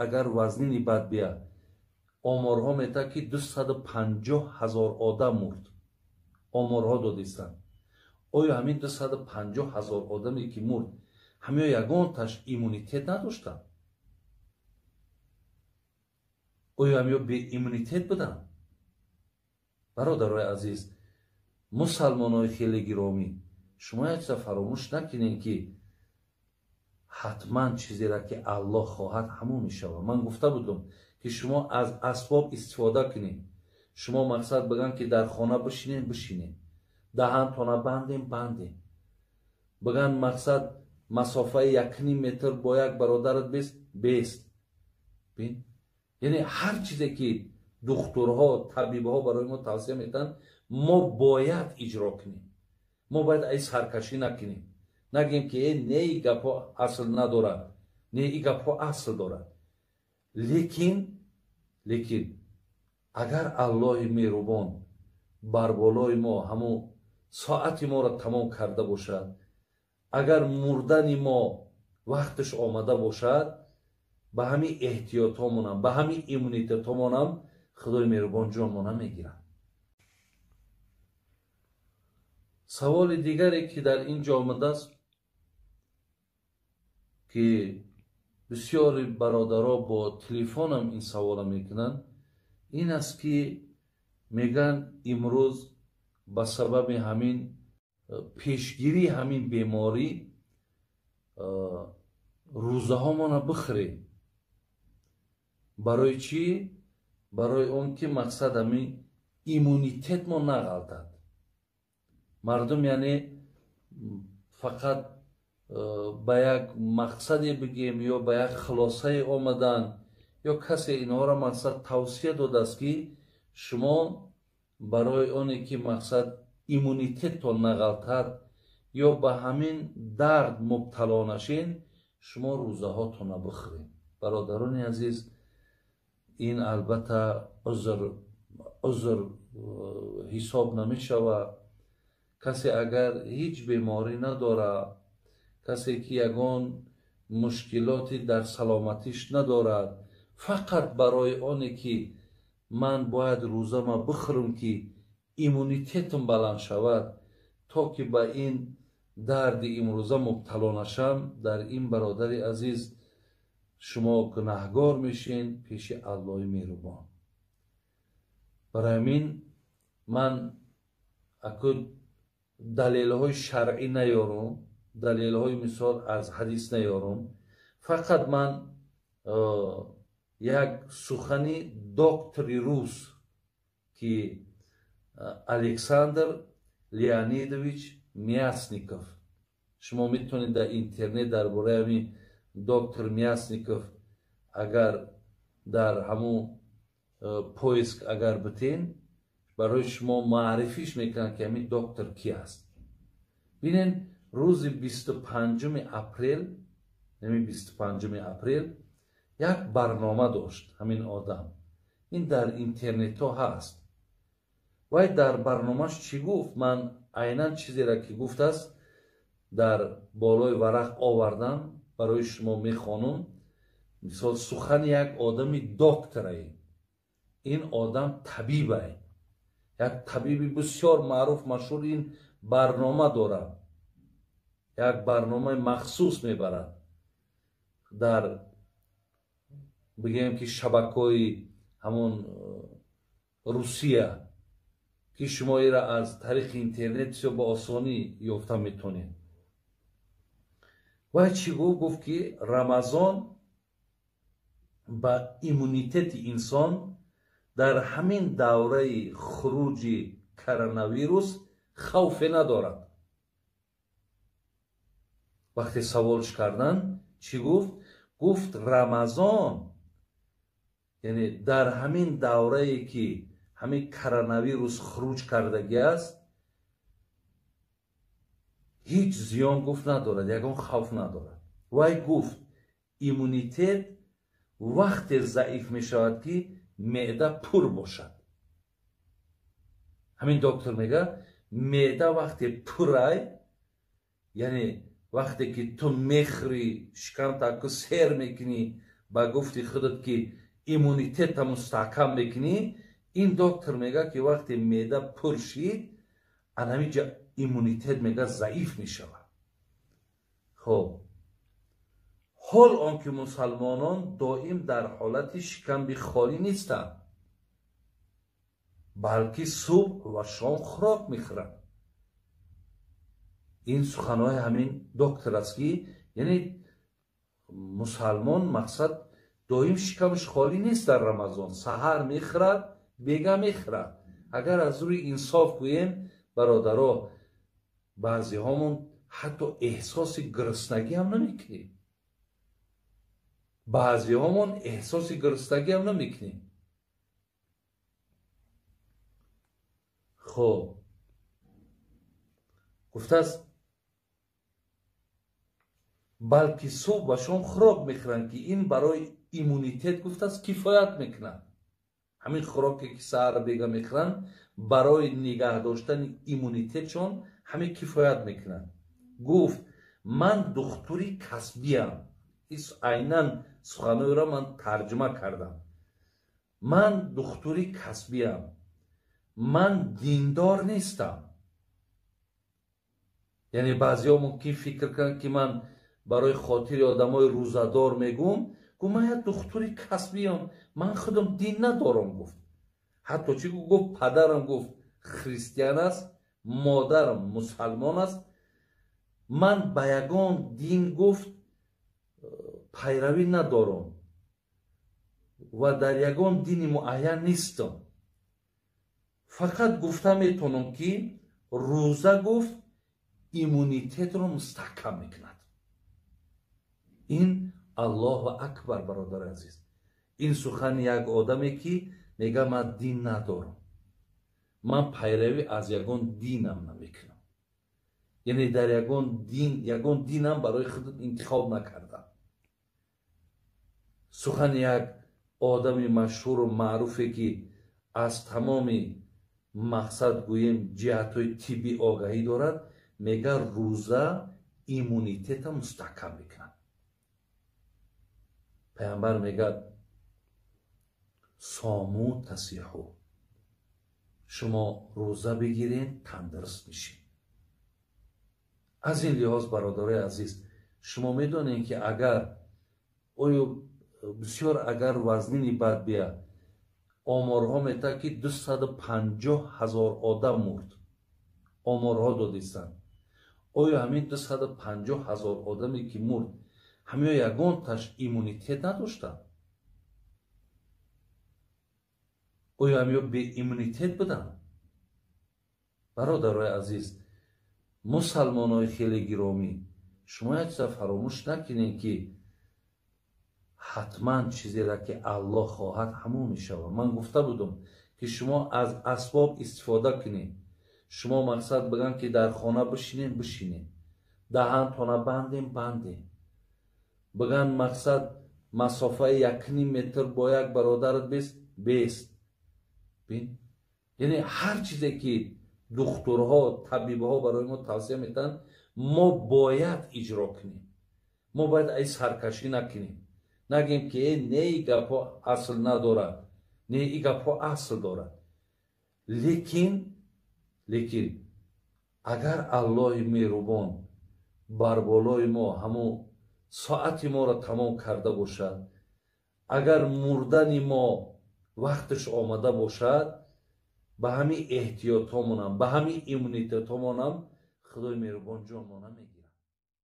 اگر وزنی بد بیا آمارها میتا که 250,000 آدم مرد. آمارها دادیستن. آیا همین 250,000 آدمی که مرد همه یگان تاش ایمونیتت نداشتن؟ آیا همه به ایمونیتت بدن؟ برادرای عزیز، مسلمانای خیلی گرامی، شما یک چیز فراموش نکنین که حتما چیزی را که الله خواهد همون میشود. من گفته بودم که شما از اسباب استفاده کنین. شما مقصد بگن که در خانه بشینین، دهانتون بندین. بگن مقصد مسافه 1.5 متر با یک برادرت بیست. بین، یعنی هر چیزی که دکترها، طبیبها برای ما توصیه میدن ما باید اجرا کنیم. ما باید ای سرکشی نکنیم. نگیم که نه ای گپا اصل ندارد، نه ای گپا اصل دارد. لیکن اگر الله مهربان بر بالای ما همون ساعت ما را تمام کرده باشد، اگر مردن ما وقتش آمده باشد، به همین احتیاطامونم، به همین ایمونیتتامونم خدای مهربان جانمون میگیرن. سوال دیگری که در اینجا آمده است که بسیاری برادرها با تلفن هم این سوال میکنن، این است که میگن امروز به سبب همین پیشگیری همین بیماری روزه ها ما بخوریم. برای چی؟ برای اون که مقصد همین ایمونیتت ما نغلطد. مردم یعنی فقط به یک مقصدی بگیم یا به یک خلاصه آمدن یا کسی اینها را مقصد توصیه داده است که شما برای اونی که مقصد ایمونیتتتون نغلطد یا به همین درد مبتلا نشین، شما روزه هاتون بخورین. برادران عزیز، این البته عذر حساب نمی شود. کسی اگر هیچ بیماری نداره، کسی که یگان مشکلاتی در سلامتیش ندارد، فقط برای آنی که من باید روزه ما بخورم که ایمونیتتم بلند شود تا که به این درد امروزه مبتلا نشم، در این برادر عزیز شما گناهگار میشین پیش الله مهربان. برای همین من اکد دلیل های شرعی نیارم، دلیل های مثال از حدیث نیارم. فقط من یک سخنی دکتری روس که الکساندر لیانیدویچ میاسنیکوف، شما میتونید در اینترنت درباره همین دکتر میاسنیکوف اگر در همون پویسک اگر بتین برای شما معرفیش میکنن که همین دکتر کی است. ببینین روز 25 اپریل، همین 25 اپریل یک برنامه داشت همین آدم. این در اینترنت ها هست. و در برنامهش چی گفت؟ من عیناً چیزی را که گفت است در بالای ورق آوردم برای شما میخوانم. مثال سخن یک آدمی دکتره. این آدم طبیبه، یک طبیبی بسیار معروف مشهور. این برنامه داره، یک برنامه مخصوص میبرد در بگیم که شبکه‌های همون روسیه که شما ای را از طریق اینترنت با آسانی یافته میتونید. و چی گفت که رمضان با ایمونیتت انسان در همین دوره خروج کرونا ویروس خوف ندارد. وقتی سوالش کردن چی گفت؟ گفت رمضان یعنی در همین دوره ای که همین کرونا ویروس خروج کردگی است هیچ زیان گفت ندارد، یگان خوف ندارد. وای گفت ایمونیتت وقت ضعیف می شود که معده پر باشد. همین دکتر میگه معده وقتی پره، یعنی وقتی که تو میخوری شکم تاکو سیر میکنی ба гуфти худат ки иммунитета мустаҳкам мекунӣ, ин доктор мега ки вақте меъда пур шид анамиҷа иммунитет мега заиф мешавад. хоб ҳол он ки мусалмонон доим дар ҳолати шикамби холӣ нестанд, балки субҳ ва шом хӯрок мехӯранд. ин суханҳои ҳамин доктор аст ки яъне мусалмон мақсад доим шикамаш холӣ нест дар рамазон, саҳар мехӯрад, бега мехӯрад. агар аз рӯи инсоф гӯем бародаро, баъзеҳомон ҳатто эҳсоси гирӯснагӣ ҳам намекунем. баъзеҳомон эҳсоси гирӯснагӣ ҳам намекунем. хоб гуфтааст балки субҳ ва шом хӯрок мехӯранд ки ин барои иммунитет гуфтааст кифоят мекунад. ҳамин хӯроке ки саҳар бега мехӯранд барои нигаҳ доштани иммунитетшон ҳамин кифоят мекунад. гуфт ман духтури касбиам. айнан суханоиро ман тарҷума кардам. ман духтури касбиам, ман диндор нестам. яъне баъзеҳо мумкин фикр кунанд ки ман барои хотири одамои рӯзадор мегӯм, гуфт ман як духтури касбиам, ман худам дин надорам. гуфт ҳатто чӣ гуфт падарам гуфт христиан аст, модарам мусалмон аст, ман ба ягон дин гуфт пайравӣ надорам ва дар ягон дини муайян нестам. фақат гуфта метавонам ки рӯза гуфт иммунитетро мустаҳкам мекунад. ин аллоҳу акбар. бародари азиз, ин сухани як одаме ки мега ман дин надорам, ман пайравӣ аз ягон динам намекунам, яъне дар ягон динам барои худам интихоб накардам. сухани як одами машҳуру маъруфе ки аз тамоми мақсад гӯем ҷиҳатҳои тиббӣ огаҳӣ дорад, мега рӯза иммунитета мустаҳкам мекунад. пайғамбар мегӯяд сому тасиҳу, шумо рӯза бигирен тандуруст мешед. аз ин лиҳоз бародарои азиз, шумо медонед ки агар оё бисёр агар вазнини бад бияд, оморҳо метавад ки 250,000 одам мурд. оморҳо додистанд. оё ҳамин 250,000 одаме ки мурд, ҳамиҳо ягонташ иммунитет надоштанд? оё ҳамиҳо беиммунитет буданд? бародарои азиз, мусалмонои хеле гиромӣ, шумо як чиза фаромӯш накунед ки ҳатман чизеро ки аллоҳ хоҳад ҳамон мешавад. ман гуфта будам ки шумо аз асбоб истифода кунед. шумо мақсад бигӯям ки дар хона бишинед, бишинед, даҳантона бандем, бандем. бигӯям мақсад масофаи 1.5 метр бо як бародарат бест, бест. яъне ҳар чизе ки духтурҳо, табибҳо барои мо тавсия метаҳанд, мо бояд иҷро кунем. мо бояд ай саркашӣ накунем. нагем ки не и гапҳо асл надорад, не и гапҳо асл дорад. лекин агар аллоҳи меҳрубон бар болои мо ҳамон соати моро тамом карда бошад, агар мурдани мо вақташ омада бошад, ба ҳамин эҳтиётҳомонам, ба ҳамин иммунитетҳомонам худои меҳрубон ҷонмона мегирад.